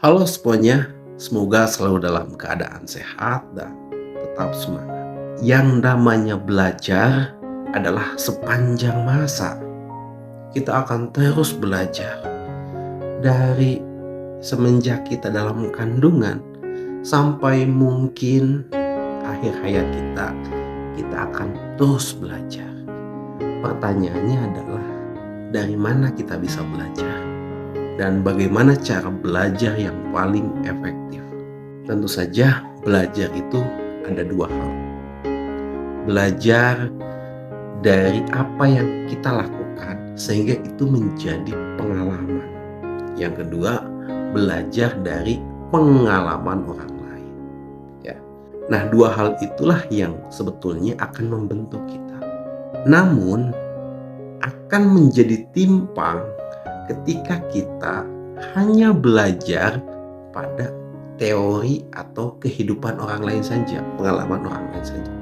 Halo semuanya, semoga selalu dalam keadaan sehat dan tetap semangat. Yang namanya belajar adalah sepanjang masa. Kita akan terus belajar dari semenjak kita dalam kandungan sampai mungkin akhir hayat kita. Kita akan terus belajar. Pertanyaannya adalah dari mana kita bisa belajar? Dan bagaimana cara belajar yang paling efektif? Tentu saja belajar itu ada dua hal. Belajar dari apa yang kita lakukan sehingga itu menjadi pengalaman. Yang kedua, belajar dari pengalaman orang lain. Ya. Nah, dua hal itulah yang sebetulnya akan membentuk kita. Namun akan menjadi timpang ketika kita hanya belajar pada teori atau kehidupan orang lain saja, pengalaman orang lain saja.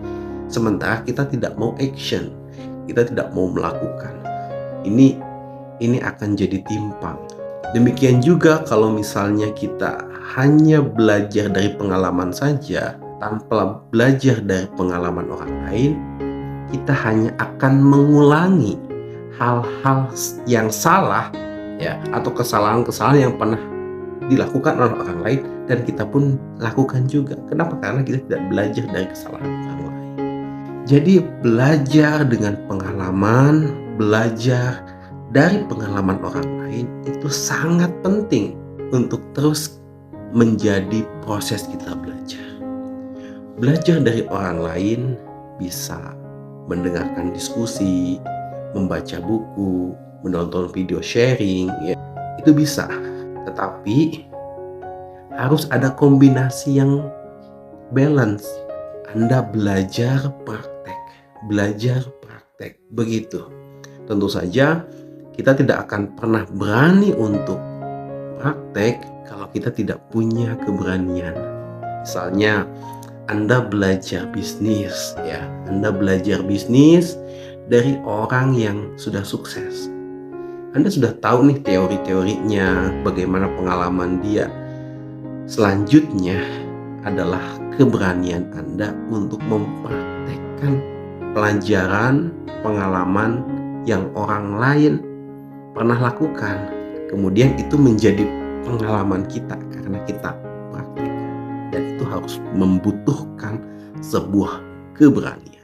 Sementara kita tidak mau action, kita tidak mau melakukan. Ini akan jadi timpang. Demikian juga kalau misalnya kita hanya belajar dari pengalaman saja, tanpa belajar dari pengalaman orang lain, kita hanya akan mengulangi hal-hal yang salah, ya, atau kesalahan-kesalahan yang pernah dilakukan oleh orang lain dan kita pun lakukan juga. Kenapa? Karena kita tidak belajar dari kesalahan orang lain. Jadi belajar dengan pengalaman, belajar dari pengalaman orang lain itu sangat penting untuk terus menjadi proses kita belajar. Belajar dari orang lain bisa mendengarkan diskusi, membaca buku, menonton video sharing, ya, itu bisa. Tetapi harus ada kombinasi yang balance. Anda belajar praktek, begitu. Tentu saja kita tidak akan pernah berani untuk praktek kalau kita tidak punya keberanian. Misalnya Anda belajar bisnis, ya, Anda belajar bisnis dari orang yang sudah sukses. Anda sudah tahu nih teori-teorinya, bagaimana pengalaman dia. Selanjutnya adalah keberanian Anda untuk mempraktekkan pelajaran, pengalaman yang orang lain pernah lakukan. Kemudian itu menjadi pengalaman kita karena kita praktekkan. Dan itu harus membutuhkan sebuah keberanian.